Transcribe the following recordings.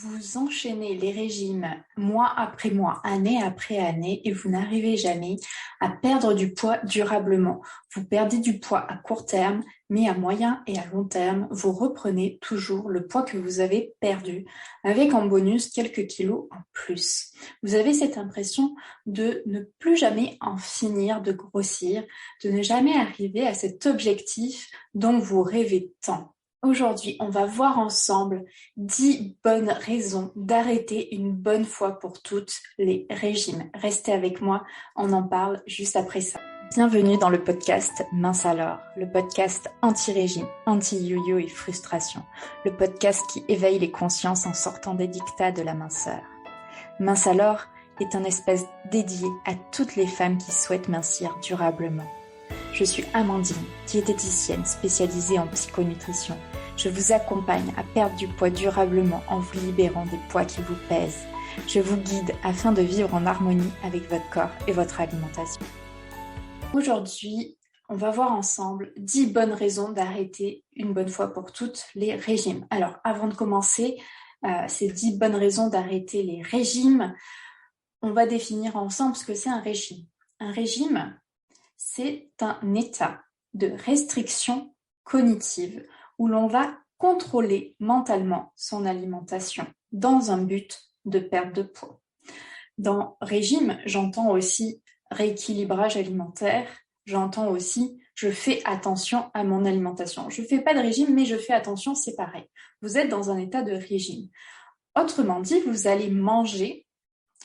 Vous enchaînez les régimes mois après mois, année après année, et vous n'arrivez jamais à perdre du poids durablement. Vous perdez du poids à court terme, mais à moyen et à long terme, vous reprenez toujours le poids que vous avez perdu, avec en bonus quelques kilos en plus. Vous avez cette impression de ne plus jamais en finir de grossir, de ne jamais arriver à cet objectif dont vous rêvez tant. Aujourd'hui, on va voir ensemble 10 bonnes raisons d'arrêter une bonne fois pour toutes les régimes. Restez avec moi, on en parle juste après ça. Bienvenue dans le podcast Mince alors, le podcast anti-régime, anti-yo-yo et frustration, le podcast qui éveille les consciences en sortant des dictats de la minceur. Mince alors est un espace dédié à toutes les femmes qui souhaitent mincir durablement. Je suis Amandine, diététicienne spécialisée en psychonutrition. Je vous accompagne à perdre du poids durablement en vous libérant des poids qui vous pèsent. Je vous guide afin de vivre en harmonie avec votre corps et votre alimentation. Aujourd'hui, on va voir ensemble 10 bonnes raisons d'arrêter une bonne fois pour toutes les régimes. Alors, avant de commencer ces 10 bonnes raisons d'arrêter les régimes, on va définir ensemble ce que c'est un régime. Un régime, c'est un état de restriction cognitive où l'on va contrôler mentalement son alimentation dans un but de perte de poids. Dans régime, j'entends aussi rééquilibrage alimentaire, j'entends aussi je fais attention à mon alimentation. Je ne fais pas de régime, mais je fais attention, c'est pareil. Vous êtes dans un état de régime. Autrement dit, vous allez manger,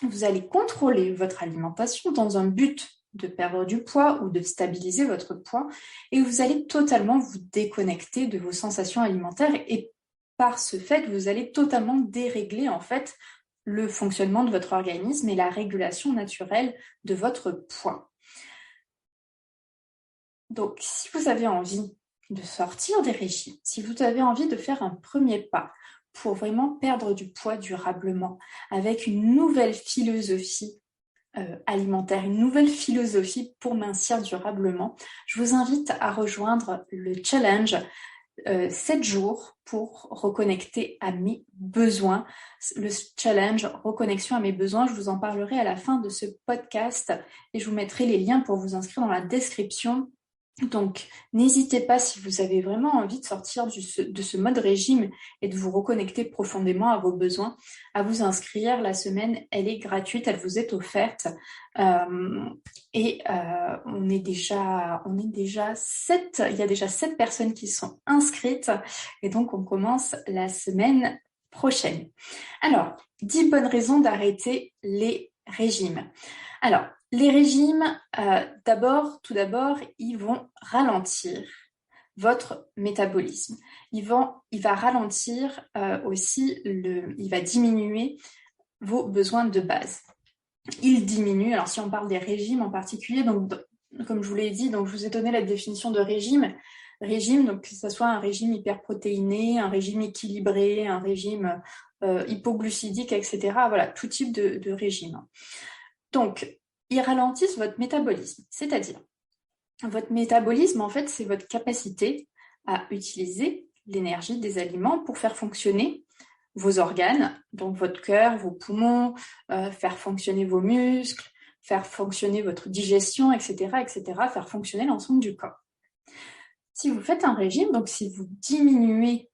vous allez contrôler votre alimentation dans un but de perdre du poids ou de stabiliser votre poids et vous allez totalement vous déconnecter de vos sensations alimentaires et par ce fait, vous allez totalement dérégler en fait le fonctionnement de votre organisme et la régulation naturelle de votre poids. Donc, si vous avez envie de sortir des régimes, si vous avez envie de faire un premier pas pour vraiment perdre du poids durablement avec une nouvelle philosophie alimentaire, une nouvelle philosophie pour mincir durablement, je vous invite à rejoindre le challenge 7 jours pour reconnecter à mes besoins. Le challenge reconnexion à mes besoins, je vous en parlerai à la fin de ce podcast et je vous mettrai les liens pour vous inscrire dans la description. Donc, n'hésitez pas si vous avez vraiment envie de sortir de ce mode régime et de vous reconnecter profondément à vos besoins, à vous inscrire. La semaine, elle est gratuite, elle vous est offerte. On est déjà 7, il y a déjà 7 personnes qui sont inscrites et donc on commence la semaine prochaine. Alors, 10 bonnes raisons d'arrêter les régimes. Alors, les régimes, tout d'abord, ils vont ralentir votre métabolisme. Il va ralentir aussi, il va diminuer vos besoins de base. Il diminue, alors si on parle des régimes en particulier, donc comme je vous l'ai dit, donc je vous ai donné la définition de régime. Régime, donc que ce soit un régime hyperprotéiné, un régime équilibré, un régime hypoglucidique, etc. Voilà, tout type de régime. Donc, ils ralentissent votre métabolisme, c'est-à-dire votre métabolisme, en fait, c'est votre capacité à utiliser l'énergie des aliments pour faire fonctionner vos organes, donc votre cœur, vos poumons, faire fonctionner vos muscles, faire fonctionner votre digestion, etc., faire fonctionner l'ensemble du corps. Si vous faites un régime, donc si vous diminuez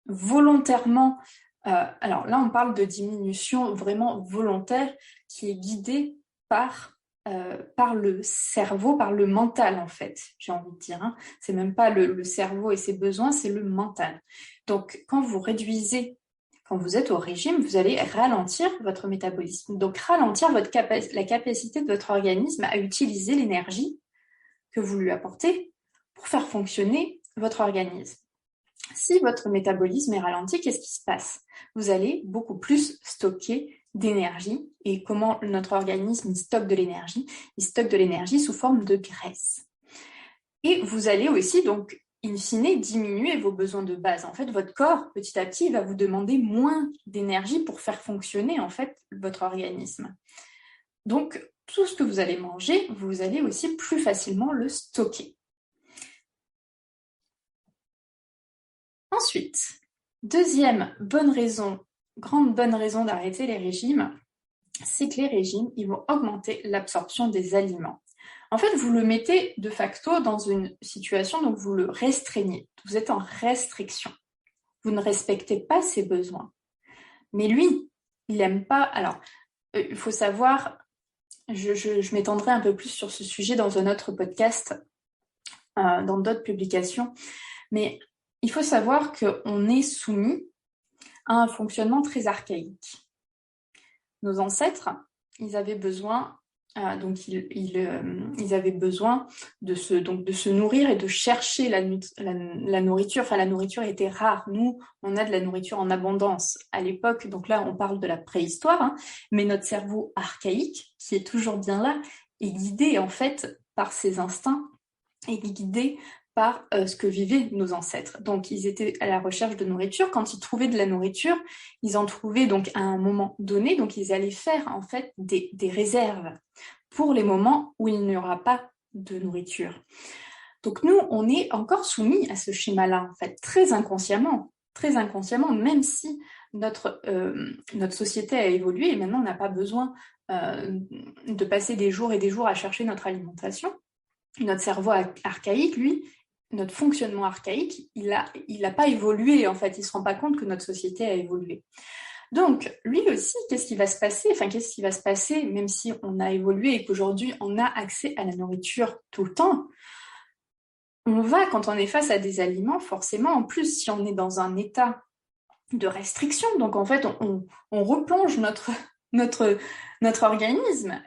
volontairement, alors là on parle de diminution vraiment volontaire qui est guidée par le cerveau, par le mental en fait, j'ai envie de dire. Hein. C'est même pas le cerveau et ses besoins, c'est le mental. Donc quand vous êtes au régime, vous allez ralentir votre métabolisme. Donc ralentir la capacité de votre organisme à utiliser l'énergie que vous lui apportez pour faire fonctionner votre organisme. Si votre métabolisme est ralenti, qu'est-ce qui se passe? Vous allez beaucoup plus stocker d'énergie. Et comment notre organisme stocke de l'énergie? Il stocke de l'énergie sous forme de graisse. Et vous allez aussi, donc, in fine, diminuer vos besoins de base. En fait, votre corps, petit à petit, va vous demander moins d'énergie pour faire fonctionner, en fait, votre organisme. Donc, tout ce que vous allez manger, vous allez aussi plus facilement le stocker. Ensuite, deuxième bonne raison grande bonne raison d'arrêter les régimes, c'est que les régimes, ils vont augmenter l'absorption des aliments. En fait, vous le mettez de facto dans une situation, donc vous le restreignez. Vous êtes en restriction. Vous ne respectez pas ses besoins. Mais lui, il n'aime pas... Alors, il faut savoir, je m'étendrai un peu plus sur ce sujet dans un autre podcast, dans d'autres publications, mais il faut savoir qu'on est soumis à un fonctionnement très archaïque. Nos ancêtres, ils avaient besoin, ils avaient besoin de se nourrir et de chercher la nourriture. Enfin, la nourriture était rare. Nous, on a de la nourriture en abondance à l'époque. Donc là, on parle de la préhistoire, hein, mais notre cerveau archaïque, qui est toujours bien là, est guidé en fait par ses instincts, est guidé par ce que vivaient nos ancêtres. Donc, ils étaient à la recherche de nourriture. Quand ils trouvaient de la nourriture, ils en trouvaient donc à un moment donné. Donc, ils allaient faire en fait des réserves pour les moments où il n'y aura pas de nourriture. Donc, nous, on est encore soumis à ce schéma-là, en fait, très inconsciemment, même si notre société a évolué et maintenant on n'a pas besoin de passer des jours et des jours à chercher notre alimentation. Notre cerveau archaïque, lui, notre fonctionnement archaïque, il a pas évolué, en fait. Il ne se rend pas compte que notre société a évolué. Donc, lui aussi, qu'est-ce qui va se passer, même si on a évolué et qu'aujourd'hui, on a accès à la nourriture tout le temps. Quand on est face à des aliments, forcément, en plus, si on est dans un état de restriction, donc en fait, on replonge notre organisme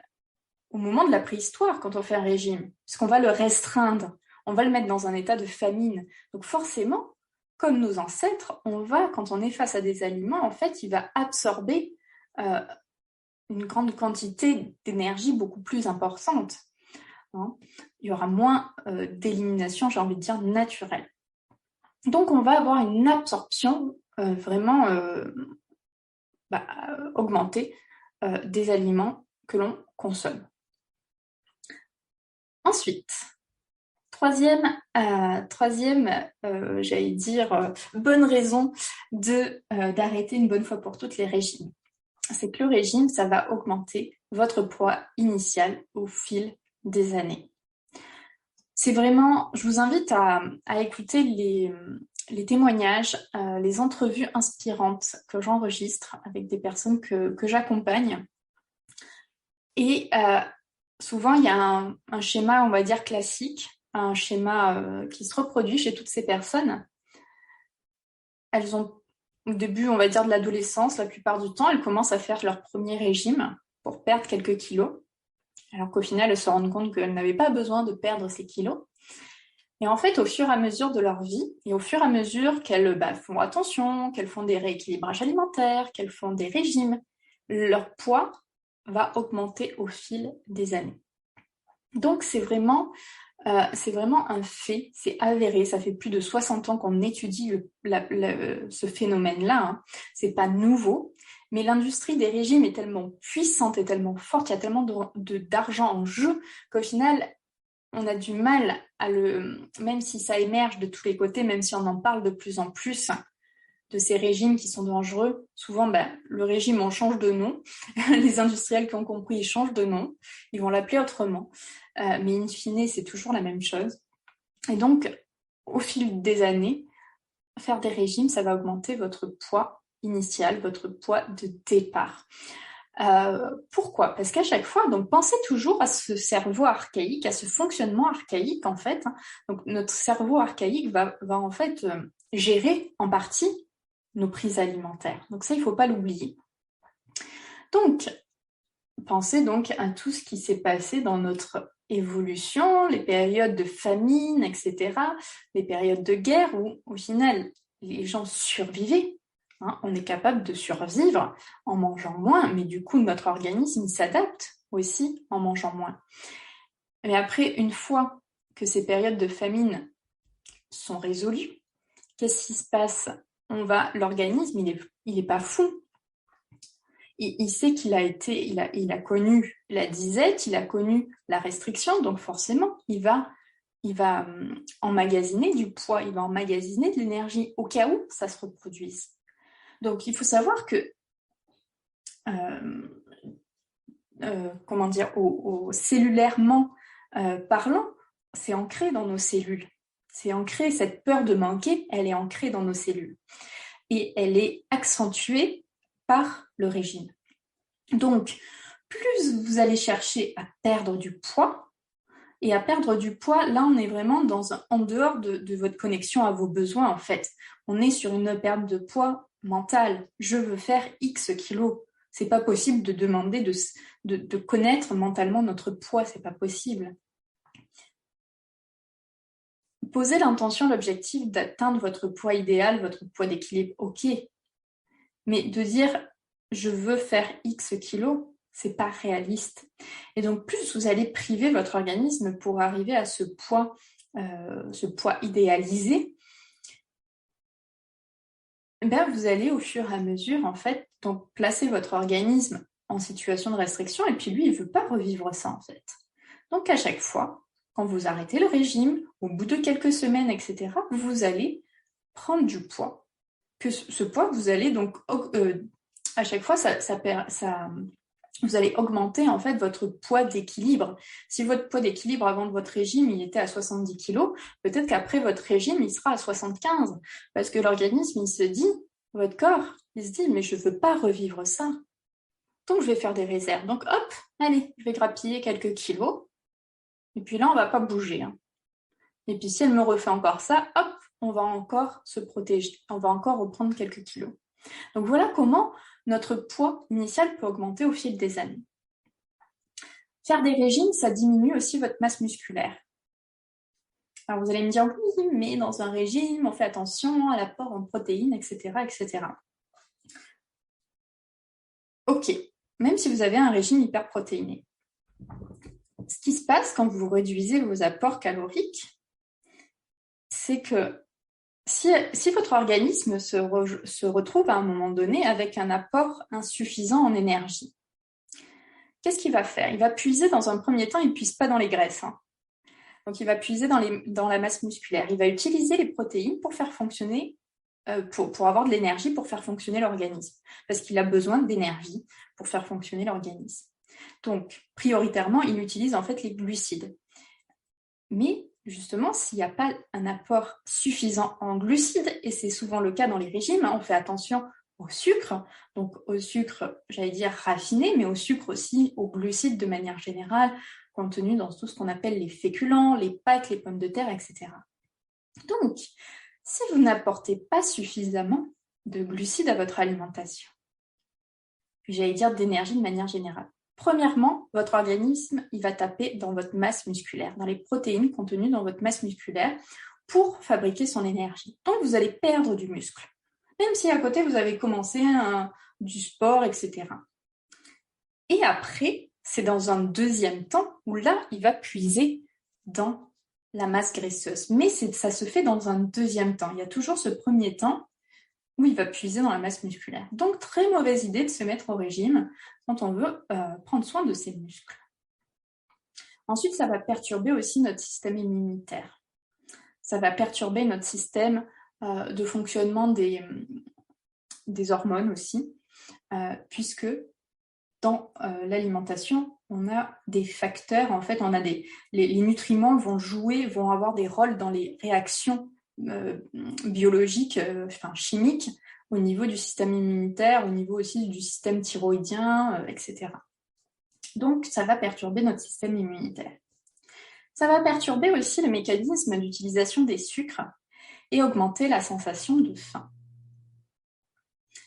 au moment de la préhistoire, quand on fait un régime, parce qu'on va le restreindre, on va le mettre dans un état de famine. Donc forcément, comme nos ancêtres, quand on est face à des aliments, en fait, il va absorber une grande quantité d'énergie beaucoup plus importante. Hein. Il y aura moins d'élimination, j'ai envie de dire, naturelle. Donc on va avoir une absorption vraiment augmentée des aliments que l'on consomme. Ensuite, troisième, j'allais dire, bonne raison d'arrêter une bonne fois pour toutes les régimes. C'est que le régime, ça va augmenter votre poids initial au fil des années. C'est vraiment, je vous invite à écouter les témoignages, les entrevues inspirantes que j'enregistre avec des personnes que j'accompagne. Et souvent, il y a un schéma, on va dire, classique, un schéma qui se reproduit chez toutes ces personnes. Elles ont, au début, on va dire, de l'adolescence, la plupart du temps, elles commencent à faire leur premier régime pour perdre quelques kilos, alors qu'au final, elles se rendent compte qu'elles n'avaient pas besoin de perdre ces kilos. Et en fait, au fur et à mesure de leur vie, et au fur et à mesure qu'elles font attention, qu'elles font des rééquilibrages alimentaires, qu'elles font des régimes, leur poids va augmenter au fil des années. Donc c'est vraiment un fait, c'est avéré, ça fait plus de 60 ans qu'on étudie ce phénomène-là, hein. C'est pas nouveau, mais l'industrie des régimes est tellement puissante et tellement forte, il y a tellement d'argent en jeu qu'au final, on a du mal même si ça émerge de tous les côtés, même si on en parle de plus en plus, de ces régimes qui sont dangereux. Souvent, le régime, on change de nom. Les industriels qui ont compris, ils changent de nom. Ils vont l'appeler autrement. Mais in fine, c'est toujours la même chose. Et donc, au fil des années, faire des régimes, ça va augmenter votre poids initial, votre poids de départ. Pourquoi ? Parce qu'à chaque fois, donc pensez toujours à ce cerveau archaïque, à ce fonctionnement archaïque en fait. Donc notre cerveau archaïque va en fait gérer en partie nos prises alimentaires. Donc ça, il ne faut pas l'oublier. Donc, pensez donc à tout ce qui s'est passé dans notre évolution, les périodes de famine, etc., les périodes de guerre où, au final, les gens survivaient. Hein, on est capable de survivre en mangeant moins, mais du coup, notre organisme s'adapte aussi en mangeant moins. Mais après, une fois que ces périodes de famine sont résolues, qu'est-ce qui se passe ? L'organisme, il est pas fou. Il sait qu'il a connu la disette, il a connu la restriction, donc forcément, il va emmagasiner du poids, il va emmagasiner de l'énergie au cas où ça se reproduise. Donc, il faut savoir que cellulairement parlant, c'est ancré dans nos cellules. C'est ancré, cette peur de manquer, elle est ancrée dans nos cellules. Et elle est accentuée par le régime. Donc, plus vous allez chercher à perdre du poids, et à perdre du poids, là, on est vraiment en dehors de votre connexion à vos besoins, en fait. On est sur une perte de poids mentale. Je veux faire X kilos. C'est pas possible de demander de connaître mentalement notre poids, c'est pas possible. Posez l'intention, l'objectif d'atteindre votre poids idéal, votre poids d'équilibre, ok. Mais de dire je veux faire X kilos, c'est pas réaliste. Et donc, plus vous allez priver votre organisme pour arriver à ce poids idéalisé, ben vous allez au fur et à mesure, en fait, donc placer votre organisme en situation de restriction, et puis lui, il veut pas revivre ça, en fait. Donc, à chaque fois, quand vous arrêtez le régime, au bout de quelques semaines, etc., vous allez prendre du poids. Que ce poids, vous allez donc, à chaque fois, vous allez augmenter en fait votre poids d'équilibre. Si votre poids d'équilibre avant de votre régime, il était à 70 kg, peut-être qu'après votre régime, il sera à 75. Parce que l'organisme, il se dit, votre corps, il se dit, mais je ne veux pas revivre ça. Donc, je vais faire des réserves. Donc, hop, allez, je vais grappiller quelques kilos. Et puis là, on ne va pas bouger. Hein. Et puis, si elle me refait encore ça, hop, on va encore se protéger. On va encore reprendre quelques kilos. Donc, voilà comment notre poids initial peut augmenter au fil des années. Faire des régimes, ça diminue aussi votre masse musculaire. Alors vous allez me dire, oui, mais dans un régime, on fait attention à l'apport en protéines, etc., etc. Ok, même si vous avez un régime hyperprotéiné, ce qui se passe quand vous réduisez vos apports caloriques, c'est que si votre organisme se retrouve à un moment donné avec un apport insuffisant en énergie, qu'est-ce qu'il va faire? Il va puiser dans un premier temps, il ne puise pas dans les graisses. Hein. Donc, il va puiser dans la masse musculaire. Il va utiliser les protéines pour faire fonctionner, pour avoir de l'énergie pour faire fonctionner l'organisme. Parce qu'il a besoin d'énergie pour faire fonctionner l'organisme. Donc, prioritairement, il utilise en fait les glucides. Mais justement, s'il n'y a pas un apport suffisant en glucides, et c'est souvent le cas dans les régimes, on fait attention au sucre, donc au sucre, j'allais dire raffiné, mais au sucre aussi, aux glucides de manière générale, contenus dans tout ce qu'on appelle les féculents, les pâtes, les pommes de terre, etc. Donc, si vous n'apportez pas suffisamment de glucides à votre alimentation, puis j'allais dire d'énergie de manière générale, premièrement, votre organisme, il va taper dans votre masse musculaire, dans les protéines contenues dans votre masse musculaire pour fabriquer son énergie. Donc, vous allez perdre du muscle, même si à côté, vous avez commencé du sport, etc. Et après, c'est dans un deuxième temps où là, il va puiser dans la masse graisseuse. Mais ça se fait dans un deuxième temps. Il y a toujours ce premier temps où il va puiser dans la masse musculaire. Donc, très mauvaise idée de se mettre au régime quand on veut prendre soin de ses muscles. Ensuite, ça va perturber aussi notre système immunitaire. Ça va perturber notre système de fonctionnement des hormones aussi, puisque dans l'alimentation, on a des facteurs, en fait, on a les nutriments vont avoir des rôles dans les réactions biologiques, chimiques, au niveau du système immunitaire, au niveau aussi du système thyroïdien, etc. Donc, ça va perturber notre système immunitaire. Ça va perturber aussi le mécanisme d'utilisation des sucres et augmenter la sensation de faim.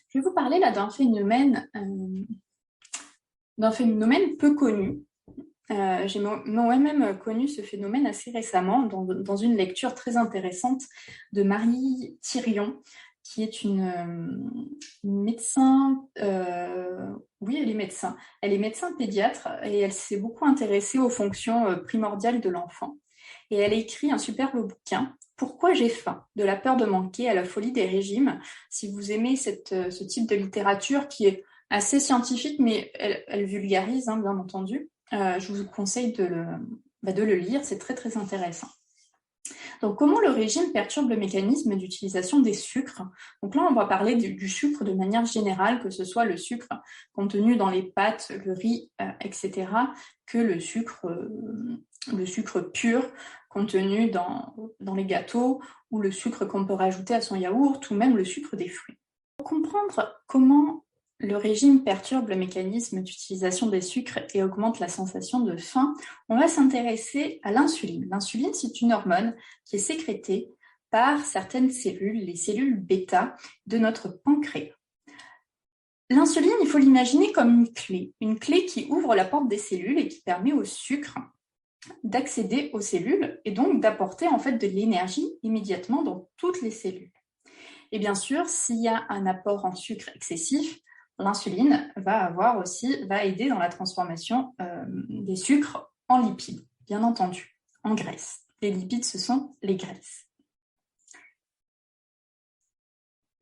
Je vais vous parler là d'un phénomène peu connu. J'ai moi-même connu ce phénomène assez récemment dans une lecture très intéressante de Marie Thirion, qui est une médecin, oui, elle est médecin. Elle est médecin pédiatre et elle s'est beaucoup intéressée aux fonctions primordiales de l'enfant. Et elle a écrit un superbe bouquin, Pourquoi j'ai faim, de la peur de manquer à la folie des régimes. Si vous aimez ce type de littérature qui est assez scientifique, mais elle vulgarise, hein, bien entendu, je vous conseille de le lire, c'est très très intéressant. Donc, comment le régime perturbe le mécanisme d'utilisation des sucres? Donc là, on va parler du sucre de manière générale, que ce soit le sucre contenu dans les pâtes, le riz, etc., que le sucre pur contenu dans les gâteaux, ou le sucre qu'on peut rajouter à son yaourt, ou même le sucre des fruits. Pour comprendre comment le régime perturbe le mécanisme d'utilisation des sucres et augmente la sensation de faim, on va s'intéresser à l'insuline. L'insuline, c'est une hormone qui est sécrétée par certaines cellules, les cellules bêta de notre pancréas. L'insuline, il faut l'imaginer comme une clé qui ouvre la porte des cellules et qui permet au sucre d'accéder aux cellules et donc d'apporter en fait de l'énergie immédiatement dans toutes les cellules. Et bien sûr, s'il y a un apport en sucre excessif, l'insuline va aider dans la transformation des sucres en lipides, bien entendu, en graisse. Les lipides, ce sont les graisses.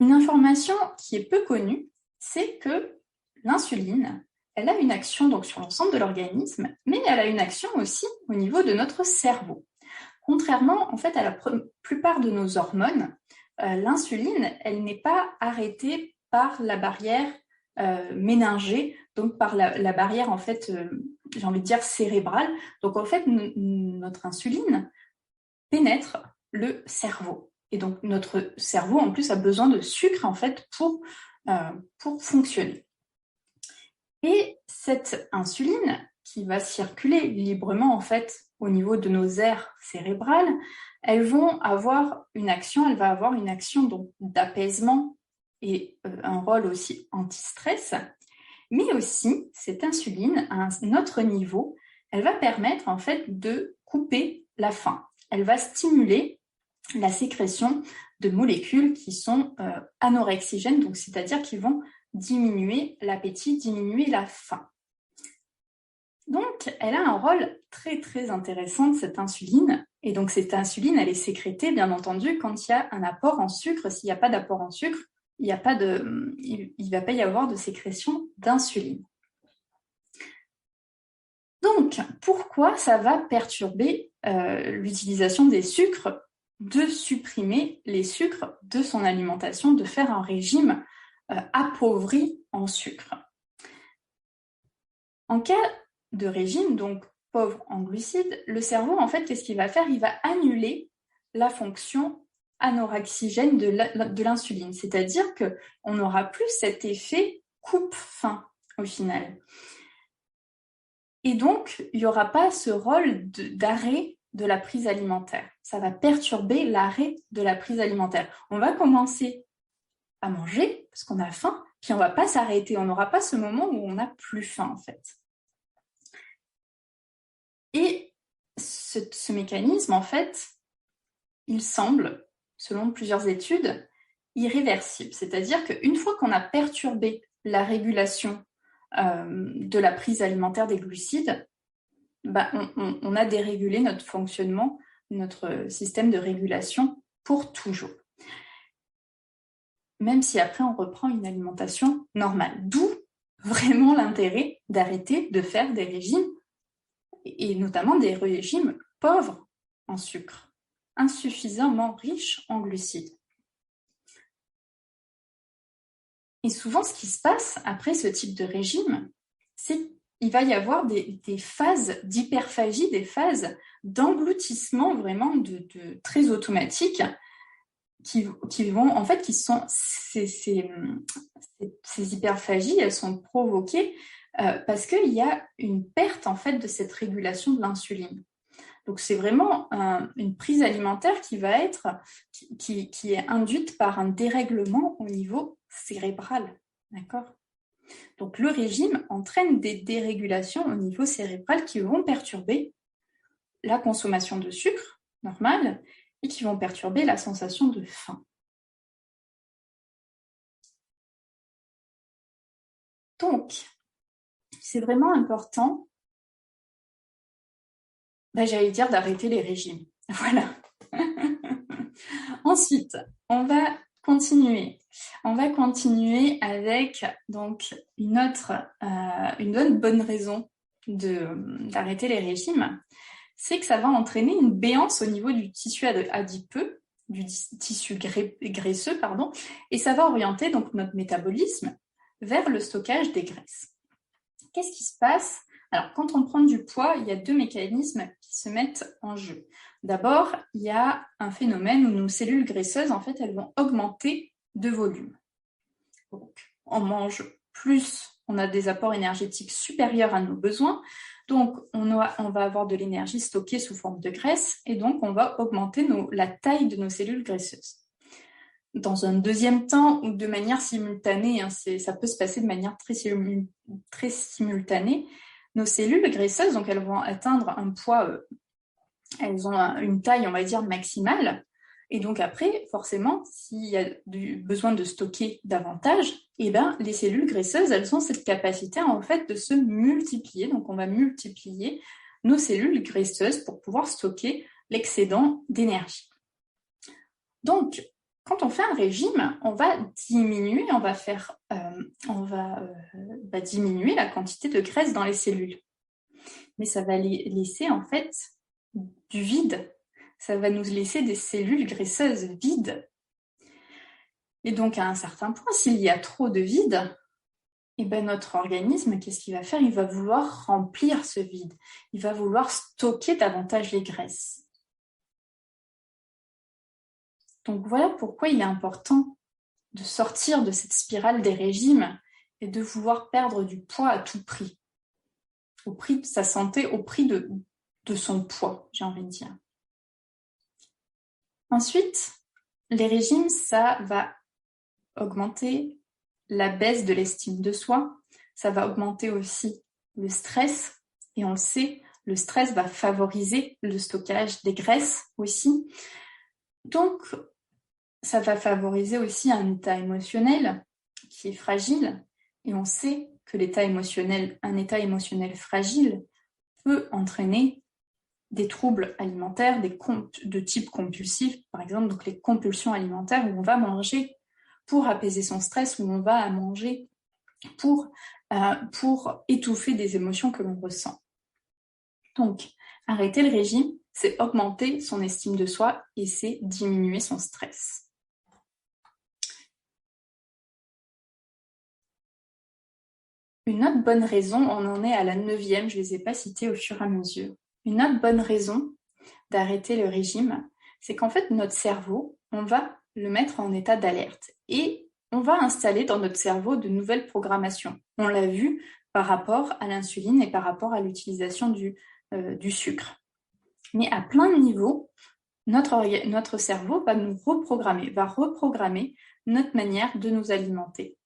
Une information qui est peu connue, c'est que l'insuline, elle a une action donc sur l'ensemble de l'organisme, mais elle a une action aussi au niveau de notre cerveau. Contrairement en fait à la plupart de nos hormones, l'insuline, elle n'est pas arrêtée par la barrière méningée, donc par la barrière en fait, j'ai envie de dire cérébrale. Donc en fait, notre insuline pénètre le cerveau. Et donc notre cerveau en plus a besoin de sucre en fait pour fonctionner. Et cette insuline qui va circuler librement en fait au niveau de nos aires cérébrales, elle va avoir une action donc d'apaisement et un rôle aussi anti-stress, mais aussi cette insuline à un autre niveau, elle va permettre en fait de couper la faim. Elle va stimuler la sécrétion de molécules qui sont anorexigènes, donc c'est-à-dire qui vont diminuer l'appétit, diminuer la faim. Donc, elle a un rôle très très intéressant de cette insuline. Et donc, cette insuline, elle est sécrétée, bien entendu, quand il y a un apport en sucre. S'il n'y a pas d'apport en sucre, il ne va pas y avoir de sécrétion d'insuline. Donc, pourquoi ça va perturber l'utilisation des sucres, de supprimer les sucres de son alimentation, de faire un régime appauvri en sucre? En cas de régime, donc pauvre en glucides, le cerveau, en fait, qu'est-ce qu'il va faire? Il va annuler la fonction anorexigène de l'insuline, c'est-à-dire qu'on n'aura plus cet effet coupe-faim au final. Et donc, il n'y aura pas ce rôle d'arrêt de la prise alimentaire. Ça va perturber l'arrêt de la prise alimentaire. On va commencer à manger parce qu'on a faim, puis on ne va pas s'arrêter. On n'aura pas ce moment où on n'a plus faim, en fait. Et ce mécanisme, en fait, il semble, selon plusieurs études, irréversible. C'est-à-dire qu'une fois qu'on a perturbé la régulation de la prise alimentaire des glucides, on a dérégulé notre fonctionnement, notre système de régulation pour toujours. Même si après on reprend une alimentation normale. D'où vraiment l'intérêt d'arrêter de faire des régimes, et notamment des régimes pauvres en sucre, insuffisamment riches en glucides. Et souvent, ce qui se passe après ce type de régime, c'est qu'il va y avoir des phases d'hyperphagie, des phases d'engloutissement vraiment très automatiques qui vont, en fait, ces hyperphagies, elles sont provoquées parce qu'il y a une perte, en fait, de cette régulation de l'insuline. Donc, c'est vraiment une prise alimentaire qui va être, qui est induite par un dérèglement au niveau cérébral, d'accord? Donc, le régime entraîne des dérégulations au niveau cérébral qui vont perturber la consommation de sucre normale et qui vont perturber la sensation de faim. Donc, c'est vraiment important, j'allais dire, d'arrêter les régimes. Voilà. Ensuite, on va continuer avec donc une autre bonne raison d'arrêter les régimes, c'est que ça va entraîner une béance au niveau du tissu adipeux, du tissu graisseux, pardon, et ça va orienter donc notre métabolisme vers le stockage des graisses. Qu'est-ce qui se passe? Alors, quand on prend du poids, il y a deux mécanismes qui se mettent en jeu. D'abord, il y a un phénomène où nos cellules graisseuses, en fait, elles vont augmenter de volume. Donc, on mange plus, on a des apports énergétiques supérieurs à nos besoins, donc on va avoir de l'énergie stockée sous forme de graisse, et donc on va augmenter la taille de nos cellules graisseuses. Dans un deuxième temps, ou de manière simultanée, ça peut se passer de manière très simultanée, nos cellules graisseuses, donc elles vont atteindre un poids, elles ont une taille, on va dire, maximale, et donc après, forcément, s'il y a besoin de stocker davantage, eh ben, les cellules graisseuses, elles ont cette capacité en fait de se multiplier, donc on va multiplier nos cellules graisseuses pour pouvoir stocker l'excédent d'énergie. Donc, quand on fait un régime, on va diminuer, diminuer la quantité de graisse dans les cellules. Mais ça va laisser en fait du vide. Ça va nous laisser des cellules graisseuses vides. Et donc, à un certain point, s'il y a trop de vide, eh ben, notre organisme, qu'est-ce qu'il va faire? Il va vouloir remplir ce vide. Il va vouloir stocker davantage les graisses. Donc voilà pourquoi il est important de sortir de cette spirale des régimes et de vouloir perdre du poids à tout prix. Au prix de sa santé, au prix de son poids, j'ai envie de dire. Ensuite, les régimes, ça va augmenter la baisse de l'estime de soi, ça va augmenter aussi le stress, et on le sait, le stress va favoriser le stockage des graisses aussi. Donc, ça va favoriser aussi un état émotionnel qui est fragile, et on sait que un état émotionnel fragile peut entraîner des troubles alimentaires, de type compulsif, par exemple, donc les compulsions alimentaires où on va manger pour apaiser son stress, où on va manger pour étouffer des émotions que l'on ressent. Donc, arrêter le régime, c'est augmenter son estime de soi et c'est diminuer son stress. Une autre bonne raison, on en est à la 9e, je ne les ai pas citées au fur et à mesure. Une autre bonne raison d'arrêter le régime, c'est qu'en fait, notre cerveau, on va le mettre en état d'alerte et on va installer dans notre cerveau de nouvelles programmations. On l'a vu par rapport à l'insuline et par rapport à l'utilisation du sucre. Mais à plein de niveaux, notre cerveau va reprogrammer notre manière de nous alimenter.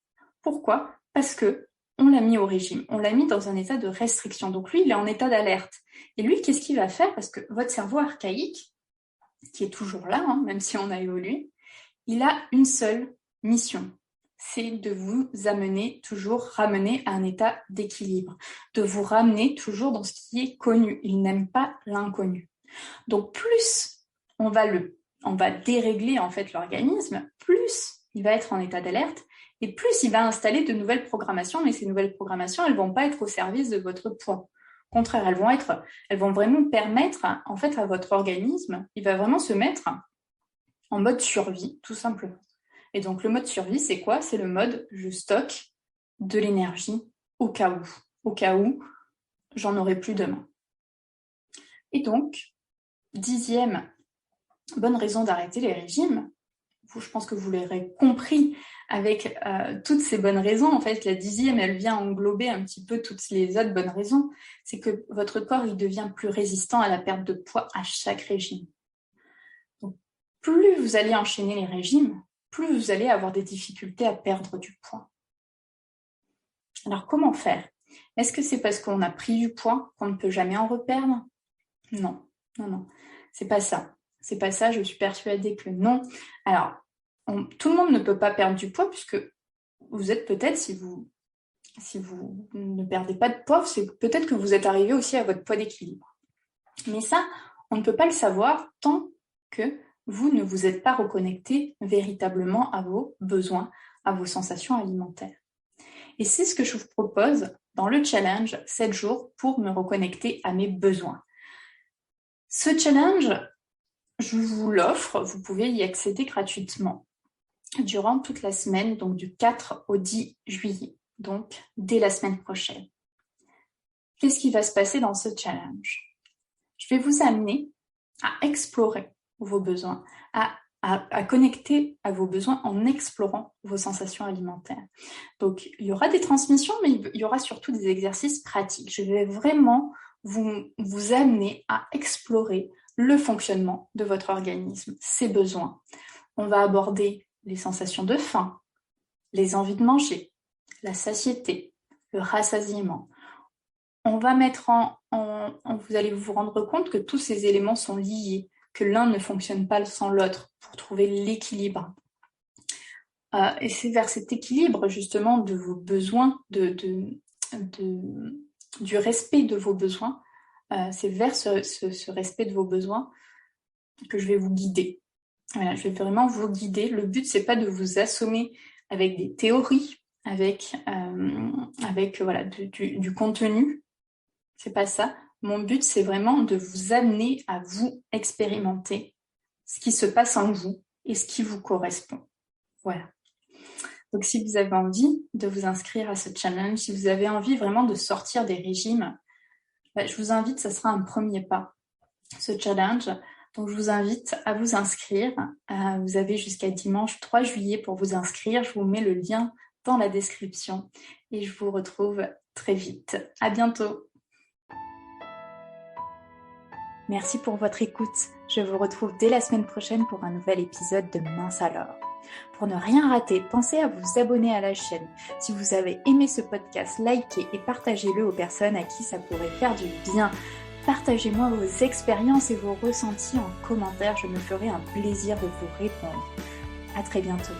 Pourquoi? Parce que on l'a mis au régime, on l'a mis dans un état de restriction. Donc lui, il est en état d'alerte. Et lui, qu'est-ce qu'il va faire? Parce que votre cerveau archaïque, qui est toujours là, même si on a évolué, il a une seule mission. C'est de vous ramener à un état d'équilibre, de vous ramener toujours dans ce qui est connu. Il n'aime pas l'inconnu. Donc plus on va dérégler en fait l'organisme, plus il va être en état d'alerte et plus il va installer de nouvelles programmations, mais ces nouvelles programmations, elles ne vont pas être au service de votre poids. Au contraire, elles vont vraiment permettre en fait à votre organisme, il va vraiment se mettre en mode survie, tout simplement. Et donc le mode survie, c'est quoi? C'est le mode je stocke de l'énergie au cas où j'en aurai plus demain. Et donc, 10e bonne raison d'arrêter les régimes, je pense que vous l'aurez compris avec toutes ces bonnes raisons. En fait, la 10e, elle vient englober un petit peu toutes les autres bonnes raisons. C'est que votre corps, il devient plus résistant à la perte de poids à chaque régime. Donc, plus vous allez enchaîner les régimes, plus vous allez avoir des difficultés à perdre du poids. Alors, comment faire? Est-ce que c'est parce qu'on a pris du poids qu'on ne peut jamais en reperdre? Non. C'est pas ça. C'est pas ça, je suis persuadée que non. Alors, tout le monde ne peut pas perdre du poids puisque vous êtes peut-être, si vous ne perdez pas de poids, c'est peut-être que vous êtes arrivé aussi à votre poids d'équilibre. Mais ça, on ne peut pas le savoir tant que vous ne vous êtes pas reconnecté véritablement à vos besoins, à vos sensations alimentaires. Et c'est ce que je vous propose dans le challenge 7 jours pour me reconnecter à mes besoins. Ce challenge, je vous l'offre, vous pouvez y accéder gratuitement durant toute la semaine, donc du 4 au 10 juillet, donc dès la semaine prochaine. Qu'est-ce qui va se passer dans ce challenge? Je vais vous amener à explorer vos besoins, à connecter à vos besoins en explorant vos sensations alimentaires. Donc, il y aura des transmissions, mais il y aura surtout des exercices pratiques. Je vais vraiment vous amener à explorer le fonctionnement de votre organisme, ses besoins. On va aborder les sensations de faim, les envies de manger, la satiété, le rassasiement. On va mettre vous allez vous rendre compte que tous ces éléments sont liés, que l'un ne fonctionne pas sans l'autre pour trouver l'équilibre. Et c'est vers cet équilibre justement de vos besoins, du respect de vos besoins, c'est vers ce respect de vos besoins que je vais vous guider. Voilà, je vais vraiment vous guider. Le but, c'est pas de vous assommer avec des théories, avec voilà, du contenu. C'est pas ça. Mon but, c'est vraiment de vous amener à vous expérimenter ce qui se passe en vous et ce qui vous correspond. Voilà. Donc, si vous avez envie de vous inscrire à ce challenge, si vous avez envie vraiment de sortir des régimes, je vous invite, ça sera un premier pas, ce challenge. Donc, je vous invite à vous inscrire. Vous avez jusqu'à dimanche 3 juillet pour vous inscrire. Je vous mets le lien dans la description et je vous retrouve très vite. À bientôt. Merci pour votre écoute. Je vous retrouve dès la semaine prochaine pour un nouvel épisode de Mince alors. Pour ne rien rater, pensez à vous abonner à la chaîne. Si vous avez aimé ce podcast, likez et partagez-le aux personnes à qui ça pourrait faire du bien. Partagez-moi vos expériences et vos ressentis en commentaire, je me ferai un plaisir de vous répondre. À très bientôt.